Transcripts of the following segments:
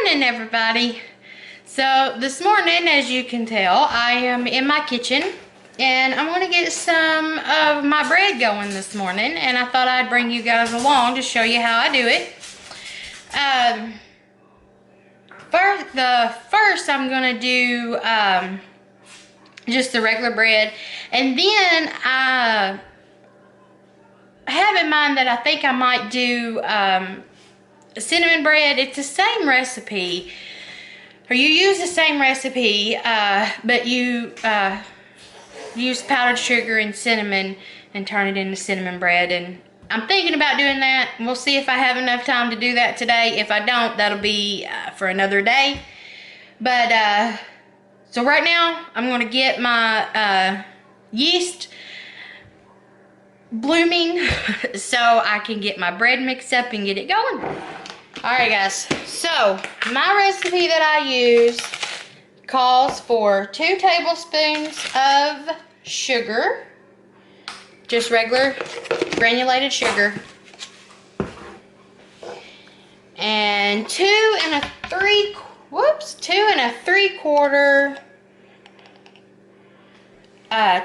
morning, everybody. So this morning, as you can tell, I am in my kitchen and I'm going to get some of my bread going this morning, and I thought I'd bring you guys along to show you how I do it. First I'm going to do just the regular bread, and then I have in mind that I think I might do cinnamon bread. It's the same recipe, or you use the same recipe, but you use powdered sugar and cinnamon and turn it into cinnamon bread. And I'm thinking about doing that. We'll see if I have enough time to do that today. If I don't, that'll be for another day. But so right now I'm going to get my yeast blooming so I can get my bread mixed up and get it going. Alright guys, so my recipe that I use calls for 2 tablespoons of sugar, just regular granulated sugar, and 2 3/4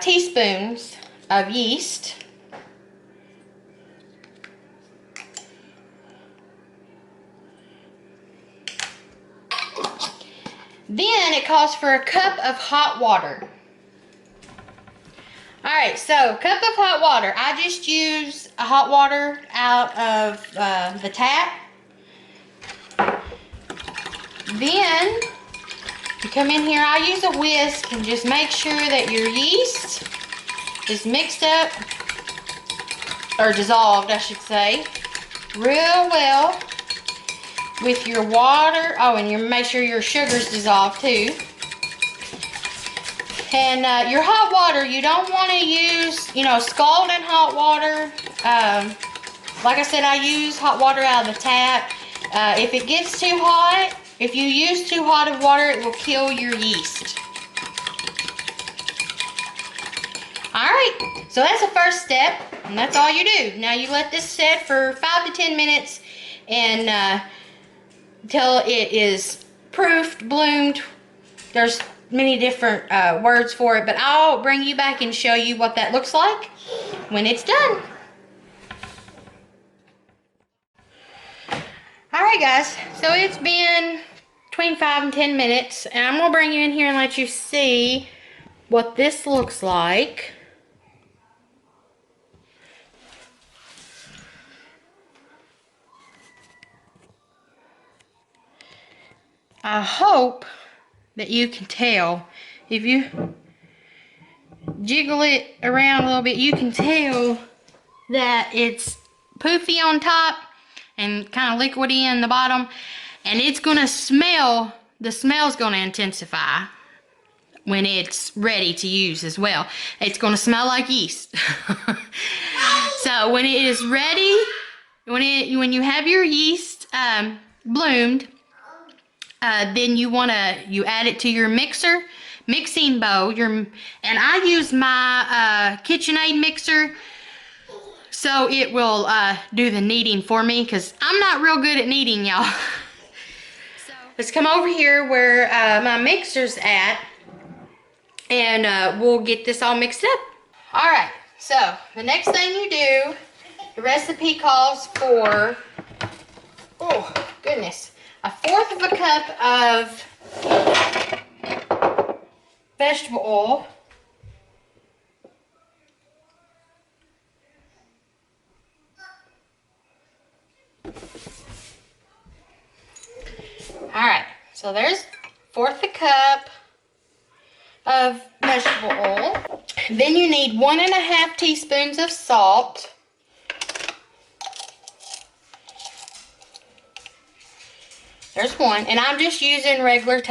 teaspoons of yeast. Then it calls for a cup of hot water. Alright, so cup of hot water. I just use hot water out of the tap. Then you come in here, I use a whisk and just make sure that your yeast is mixed up, or dissolved I should say, real well with your water. Oh, and you make sure your sugar's dissolved too. And your hot water, you don't want to use, scalding hot water. Like I said, I use hot water out of the tap. If it gets too hot, if you use too hot of water, it will kill your yeast. Alright, so that's the first step, and that's all you do. Now you let this set for 5 to 10 minutes and until it is proofed, bloomed. There's many different words for it, but I'll bring you back and show you what that looks like when it's done. Alright guys, so it's been between 5 and 10 minutes, and I'm going to bring you in here and let you see what this looks like. I hope that you can tell. If you jiggle it around a little bit, you can tell that it's poofy on top and kind of liquidy in the bottom, and it's gonna smell. The smell's gonna intensify when it's ready to use as well. It's gonna smell like yeast. So when it is ready, when you have your yeast bloomed, then you add it to your mixing bowl. And I use my KitchenAid mixer, so it will do the kneading for me, because I'm not real good at kneading, y'all. So let's come over here where my mixer's at, and we'll get this all mixed up. Alright, so the next thing you do, the recipe calls for, oh goodness, 1/4 cup of vegetable oil. Alright, so there's 1/4 cup of vegetable oil. Then you need 1½ teaspoons of salt. There's 1, and I'm just using regular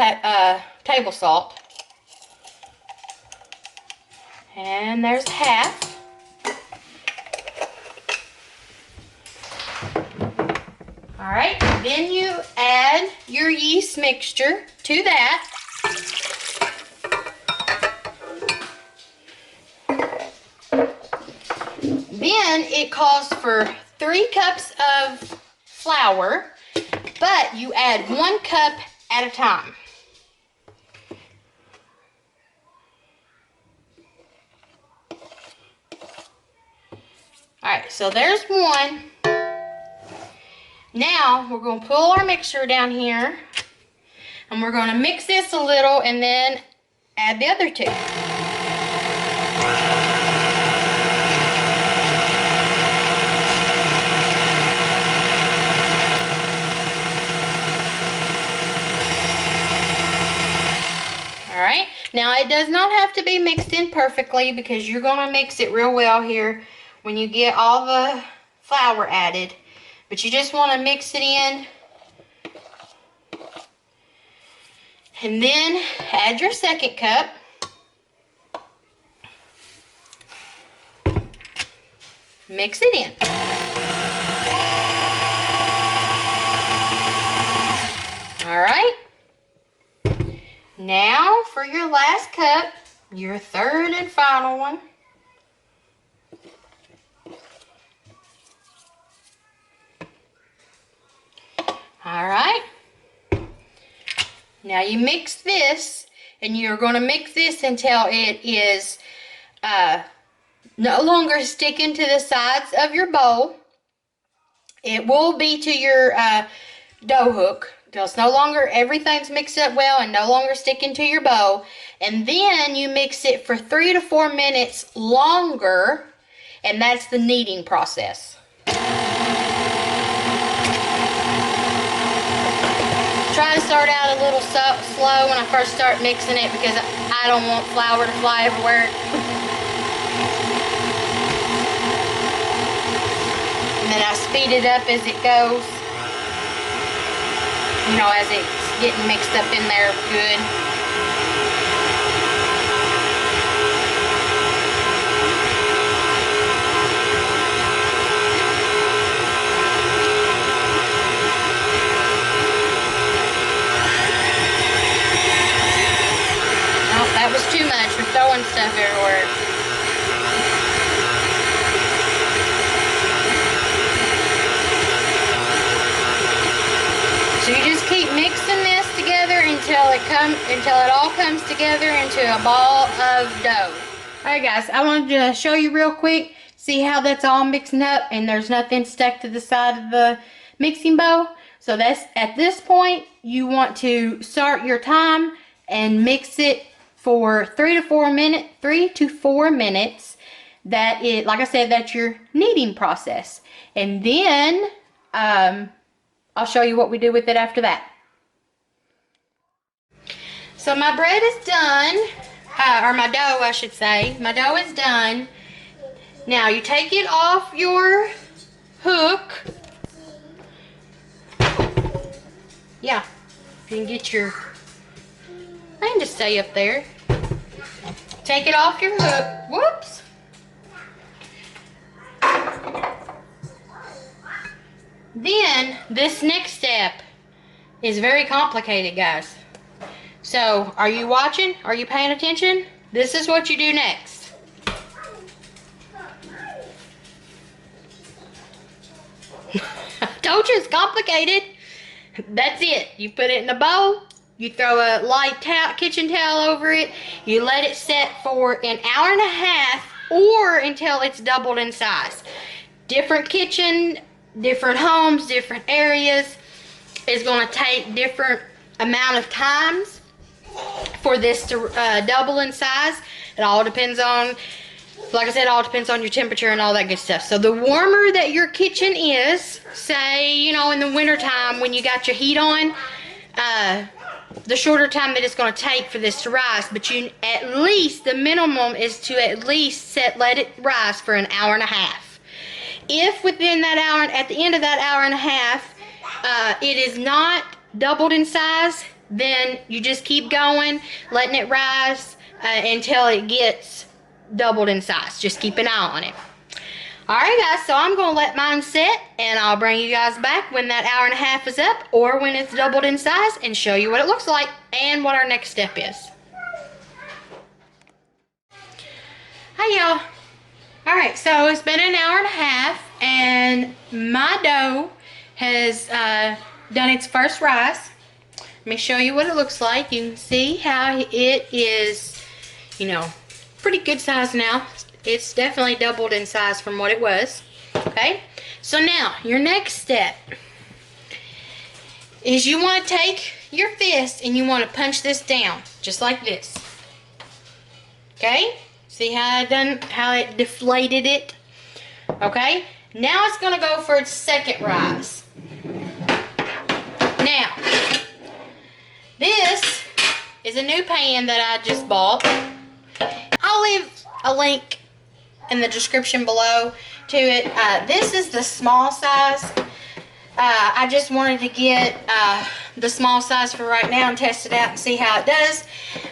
table salt. And there's 1/2. Alright, then you add your yeast mixture to that. Then it calls for 3 cups of flour. but you add 1 cup at a time. Alright, so there's 1. Now we're going to pull our mixer down here and we're going to mix this a little and then add the other 2. Alright, now it does not have to be mixed in perfectly because you're going to mix it real well here when you get all the flour added. But you just want to mix it in. And then add your 2nd cup. Mix it in. Alright. Now for your last cup, your 3rd and final one. Alright. Now you mix this, and you're going to mix this until it is no longer sticking to the sides of your bowl. It will be to your dough hook. It's no longer, everything's mixed up well and no longer sticking to your bowl. And then you mix it for 3 to 4 minutes longer, and that's the kneading process. Try to start out a little slow when I first start mixing it because I don't want flour to fly everywhere. And then I speed it up as it goes. You know, as it's getting mixed up in there good. Oh, that was too much. We're throwing stuff everywhere. So you just keep mixing this together until it all comes together into a ball of dough. Alright guys, I wanted to show you real quick, see how that's all mixing up and there's nothing stuck to the side of the mixing bowl. So that's at this point you want to start your time and mix it for 3 to 4 minutes. That is, like I said, that's your kneading process. And then I'll show you what we do with it after that. So my bread is done, or my dough I should say. My dough is done. Now you take it off your hook. Yeah, you can get your, I can just stay up there. Take it off your hook. Whoops. Then this next step is very complicated, guys. So, are you watching? Are you paying attention? This is what you do next. I told you it's complicated. That's it. You put it in a bowl. You throw a light kitchen towel over it. You let it set for an hour and a half or until it's doubled in size. Different kitchen, different homes, different areas is going to take different amount of times for this to double in size. It all depends on, like I said, it all depends on your temperature and all that good stuff. So the warmer that your kitchen is, say, you know, in the winter time when you got your heat on, the shorter time that it's going to take for this to rise. But you, at least, the minimum is to at least let it rise for an hour and a half. If within that hour, at the end of that hour and a half, it is not doubled in size, then you just keep going, letting it rise until it gets doubled in size. Just keep an eye on it. Alright guys, so I'm going to let mine set and I'll bring you guys back when that hour and a half is up or when it's doubled in size and show you what it looks like and what our next step is. Hi y'all. Alright, so it's been an hour and a half and my dough has done its first rise. Let me show you what it looks like. You can see how it is, you know, pretty good size now. It's definitely doubled in size from what it was. Okay, so now your next step is you want to take your fist and you want to punch this down just like this. Okay, see how it deflated it? Okay, now it's going to go for its second rise. Now, this is a new pan that I just bought. I'll leave a link in the description below to it. This is the small size. I just wanted to get the small size for right now and test it out and see how it does.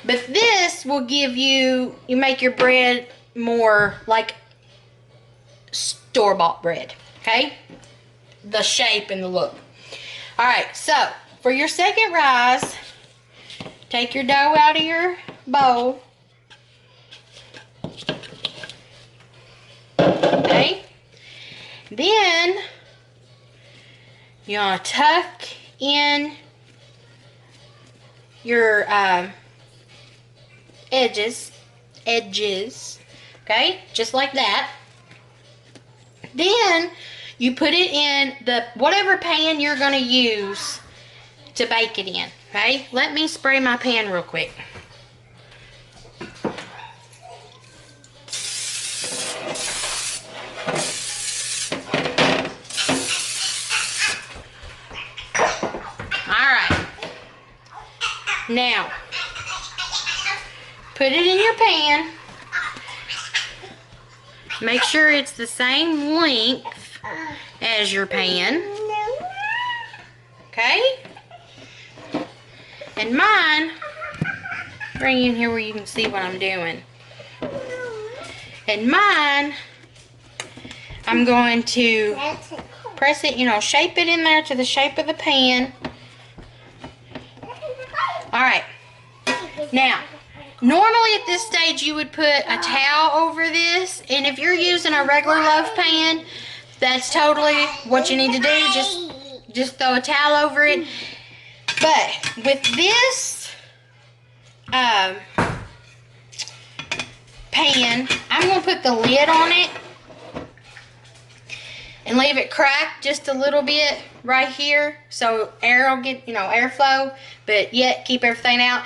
But this will give you make your bread more like store-bought bread, okay? The shape and the look. All right, so for your second rise, take your dough out of your bowl. Okay? Then you want to tuck in your edges, okay? Just like that. Then you put it in the whatever pan you're going to use to bake it in, okay? Let me spray my pan real quick. Alright. Now, put it in your pan. Make sure it's the same length as your pan. Okay? And mine, bring you in here where you can see what I'm doing. And mine, I'm going to press it, shape it in there to the shape of the pan. Alright. Now, normally at this stage you would put a towel over this, and if you're using a regular loaf pan, that's totally what you need to do. Just throw a towel over it. But with this pan, I'm going to put the lid on it and leave it cracked just a little bit right here so air will get, airflow, but yet keep everything out.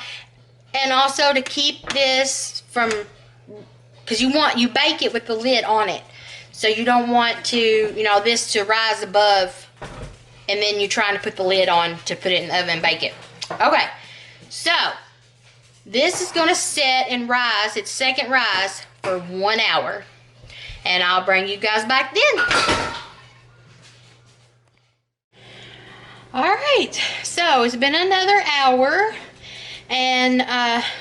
And also to keep this from, because you bake it with the lid on it. So you don't want to, this to rise above and then you're trying to put the lid on to put it in the oven and bake it. Okay, so this is going to set and rise, its second rise, for 1 hour. And I'll bring you guys back then. Alright, so it's been another hour. And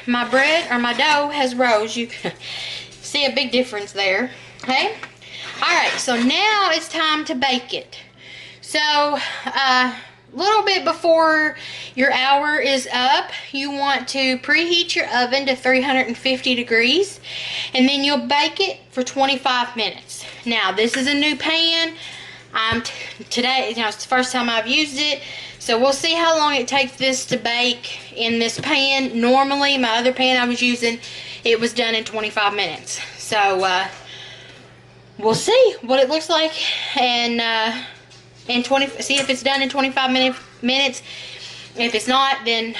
my bread, or my dough, has rose. You can see a big difference there. Okay? Alright, so now it's time to bake it. So, a little bit before your hour is up, you want to preheat your oven to 350 degrees. And then you'll bake it for 25 minutes. Now, this is a new pan. Today, it's the first time I've used it. So we'll see how long it takes this to bake in this pan. Normally, my other pan I was using, it was done in 25 minutes. So, we'll see what it looks like. And, see if it's done in 25 minutes. If it's not, then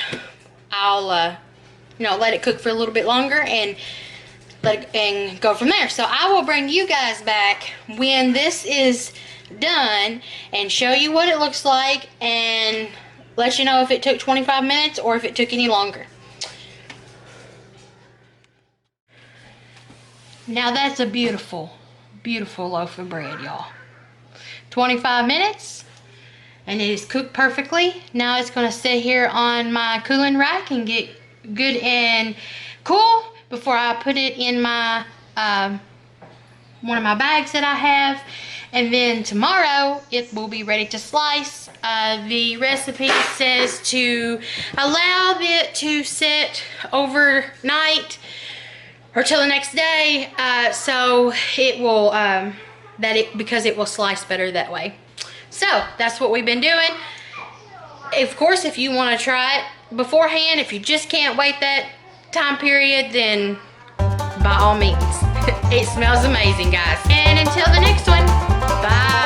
I'll let it cook for a little bit longer and go from there. So I will bring you guys back when this is done and show you what it looks like and let you know if it took 25 minutes or if it took any longer. Now that's a beautiful, beautiful loaf of bread, y'all. 25 minutes and it is cooked perfectly. Now it's going to sit here on my cooling rack and get good and cool before I put it in my one of my bags that I have, and then tomorrow it will be ready to slice. The recipe says to allow it to sit overnight or till the next day, so it will because it will slice better that way. So that's what we've been doing. Of course, if you want to try it beforehand, if you just can't wait that time period, then by all means. It smells amazing, guys. And until the next one, bye.